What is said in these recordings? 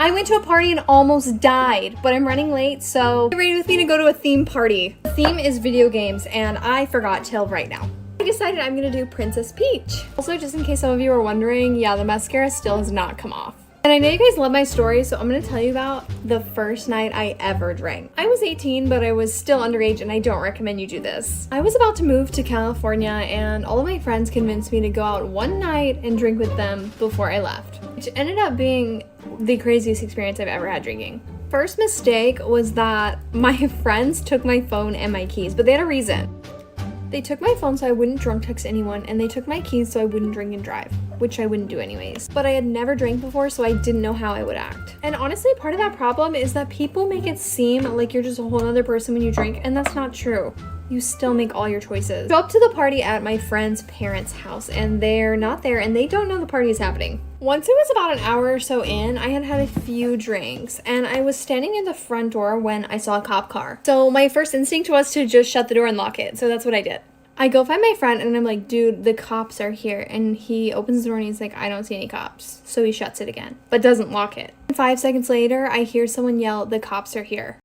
I went to a party and almost died, but I'm running late, so get ready with me to go to a theme party. The theme is video games, and I forgot till right now. I decided I'm gonna do Princess Peach. Also, just in case some of you are wondering, yeah, the mascara still has not come off. And I know you guys love my story, so I'm gonna tell you about the first night I ever drank. I was 18, but I was still underage, and I don't recommend you do this. I was about to move to California, and all of my friends convinced me to go out one night and drink with them before I left, which ended up being the craziest experience I've ever had drinking. First mistake was that my friends took my phone and my keys, but they had a reason. They took my phone so I wouldn't drunk text anyone, and they took my keys so I wouldn't drink and drive, which I wouldn't do anyways. But I had never drank before, so I didn't know how I would act. And honestly, part of that problem is that people make it seem like you're just a whole other person when you drink, and that's not true. You still make all your choices. Show up to the party at my friend's parents' house, and they're not there, and they don't know the party is happening. Once it was about an hour or so in, I had had a few drinks, and I was standing in the front door when I saw a cop car. So my first instinct was to just shut the door and lock it, so that's what I did. I go find my friend, and I'm like, dude, the cops are here. And he opens the door, and he's like, I don't see any cops. So he shuts it again, but doesn't lock it. 5 seconds later, I hear someone yell, the cops are here.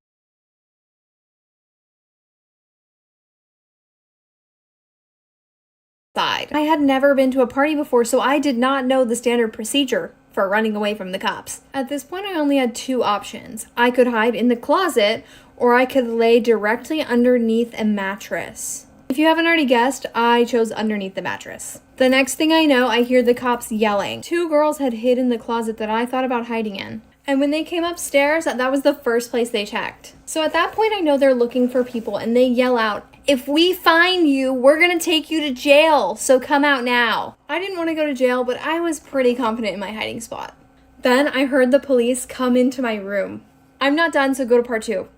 I had never been to a party before, so I did not know the standard procedure for running away from the cops. At this point, I only had two options. I could hide in the closet, or I could lay directly underneath a mattress. If you haven't already guessed, I chose underneath the mattress. The next thing I know, I hear the cops yelling. Two girls had hid in the closet that I thought about hiding in. And when they came upstairs, that was the first place they checked. So at that point, I know they're looking for people, and they yell out, if we find you, we're gonna take you to jail, so come out now. I didn't want to go to jail, but I was pretty confident in my hiding spot. Then I heard the police come into my room. I'm not done, so go to part 2.